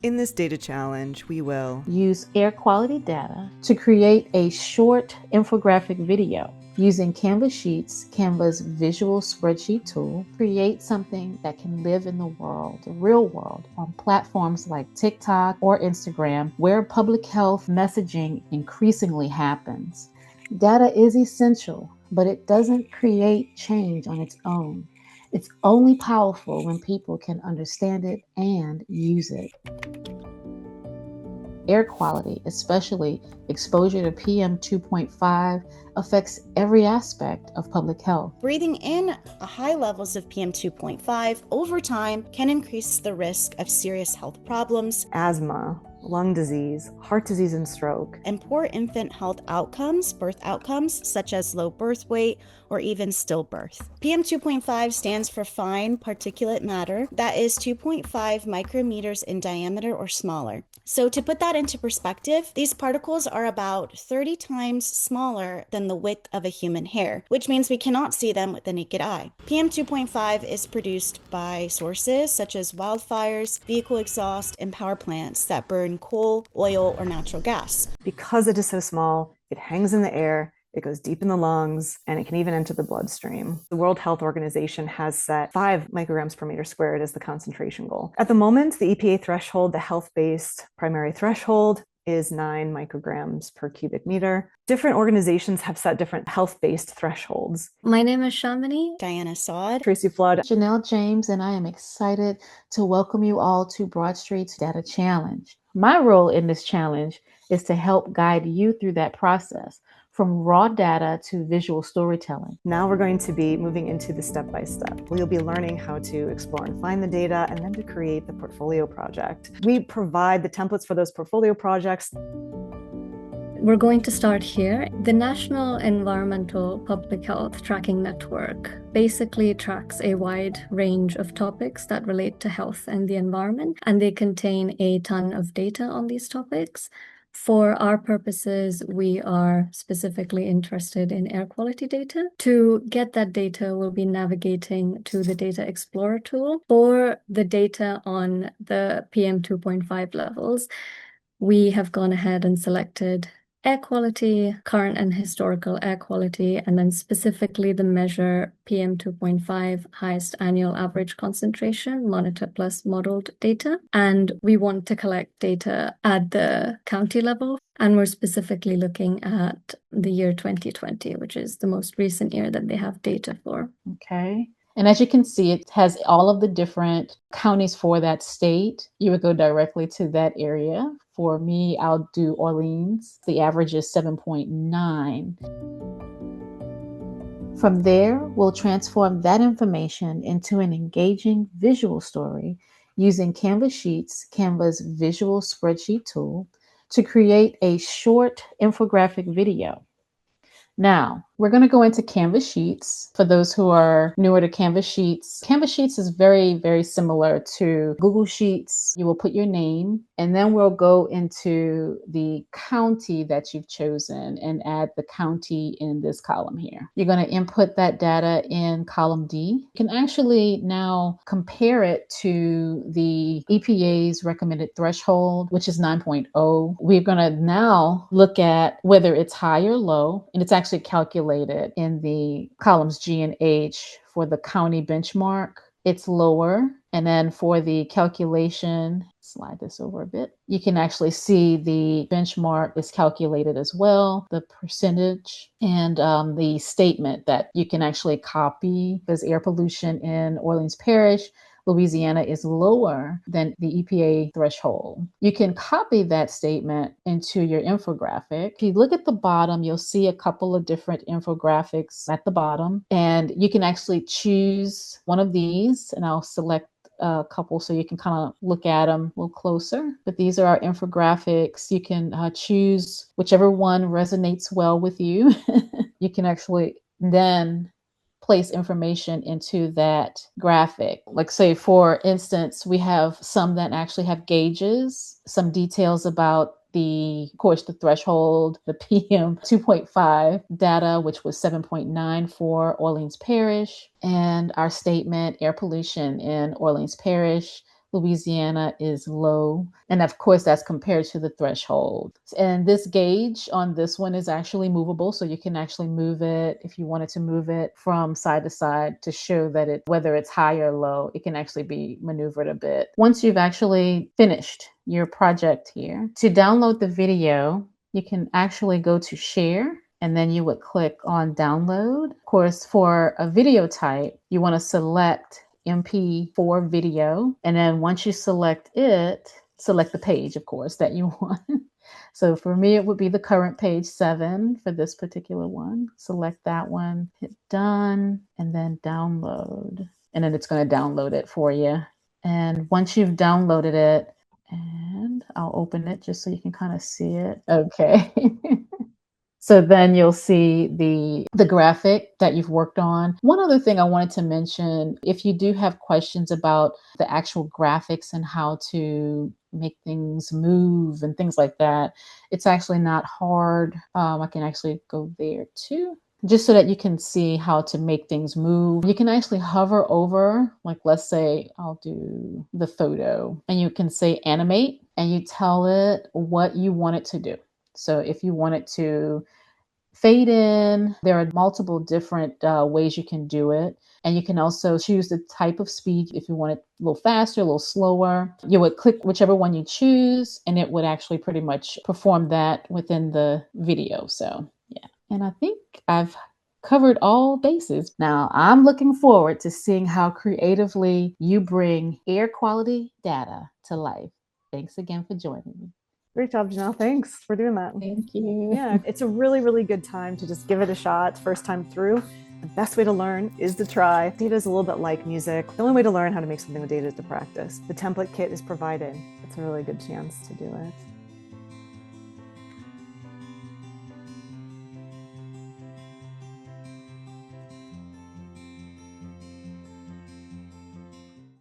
In this data challenge, we will use air quality data to create a short infographic video. Using Canva Sheets, Canva's visual spreadsheet tool, create something that can live in the world, the real world, on platforms like TikTok or Instagram, where public health messaging increasingly happens. Data is essential, but it doesn't create change on its own. It's only powerful when people can understand it and use it. Air quality, especially exposure to PM 2.5, affects every aspect of public health. Breathing in high levels of PM 2.5 over time can increase the risk of serious health problems, asthma, lung disease, heart disease, and stroke, and poor infant health outcomes, birth outcomes, such as low birth weight or even stillbirth. PM 2.5 stands for fine particulate matter, that is 2.5 micrometers in diameter or smaller. So to put that into perspective, these particles are about 30 times smaller than the width of a human hair, which means we cannot see them with the naked eye. PM 2.5 is produced by sources such as wildfires, vehicle exhaust, and power plants that burn coal, oil, or natural gas. Because it is so small, it hangs in the air, it goes deep in the lungs, and it can even enter the bloodstream. The World Health Organization has set 5 micrograms per meter squared as the concentration goal. At the moment, the EPA threshold, the health-based primary threshold, is 9 micrograms per cubic meter. Different organizations have set different health-based thresholds. My name is Shamini. Diana Saad. Tracy Flood. Janelle James, and I am excited to welcome you all to Broad Street's Data Challenge. My role in this challenge is to help guide you through that process, from raw data to visual storytelling. Now we're going to be moving into the step-by-step. You'll be learning how to explore and find the data and then to create the portfolio project. We provide the templates for those portfolio projects. We're going to start here. The National Environmental Public Health Tracking Network basically tracks a wide range of topics that relate to health and the environment, and they contain a ton of data on these topics. For our purposes, we are specifically interested in air quality data. To get that data, we'll be navigating to the Data Explorer tool. For the data on the PM 2.5 levels, we have gone ahead and selected air quality, current and historical air quality, and then specifically the measure PM 2.5 highest annual average concentration, monitor plus modeled data. And we want to collect data at the county level. And we're specifically looking at the year 2020, which is the most recent year that they have data for. Okay. And as you can see, it has all of the different counties for that state. You would go directly to that area. For me, I'll do Orleans. The average is 7.9. From there, we'll transform that information into an engaging visual story using Canva Sheets, Canva's visual spreadsheet tool, to create a short infographic video. Now, we're going to go into Canva Sheets. For those who are newer to Canva Sheets is very, very similar to Google Sheets. You will put your name, and then we'll go into the county that you've chosen and add the county in this column here. You're going to input that data in column D. You can actually now compare it to the EPA's recommended threshold, which is 9.0. We're going to now look at whether it's high or low, and it's actually calculated in the columns G and H. For the county benchmark, it's lower. And then for the calculation, slide this over a bit, you can actually see the benchmark is calculated as well, the percentage, and the statement that you can actually copy. Because air pollution in Orleans Parish, Louisiana, is lower than the EPA threshold. You can copy that statement into your infographic. If you look at the bottom, you'll see a couple of different infographics at the bottom, and you can actually choose one of these, and I'll select a couple so you can kind of look at them a little closer. But these are our infographics. You can choose whichever one resonates well with you. You can actually then place information into that graphic. Like, say, for instance, we have some that actually have gauges, some details about of course, the threshold, the PM 2.5 data, which was 7.9 for Orleans Parish, and our statement, air pollution in Orleans Parish Louisiana is low. And of course, that's compared to the threshold. And this gauge on this one is actually movable. So you can actually move it if you wanted to move it from side to side to show that whether it's high or low, it can actually be maneuvered a bit. Once you've actually finished your project here, to download the video, you can actually go to share, and then you would click on download. Of course, for a video type, you want to select MP4 video. And then once you select it, select the page, of course, that you want. So for me, it would be the current page 7 for this particular one. Select that one, hit done, and then download. And then it's going to download it for you. And once you've downloaded it, and I'll open it just so you can kind of see it. Okay. So then you'll see the graphic that you've worked on. One other thing I wanted to mention, if you do have questions about the actual graphics and how to make things move and things like that, it's actually not hard. I can actually go there too, just so that you can see how to make things move. You can actually hover over, like let's say I'll do the photo, and you can say animate, and you tell it what you want it to do. So if you want it to fade in, there are multiple different ways you can do it. And you can also choose the type of speed. If you want it a little faster, a little slower, you would click whichever one you choose, and it would actually pretty much perform that within the video. So yeah, and I think I've covered all bases. Now I'm looking forward to seeing how creatively you bring air quality data to life. Thanks again for joining me. Great job, Janelle. Thanks for doing that. Thank you. Yeah, it's a really, really good time to just give it a shot first time through. The best way to learn is to try. Data is a little bit like music. The only way to learn how to make something with data is to practice. The template kit is provided. It's a really good chance to do it.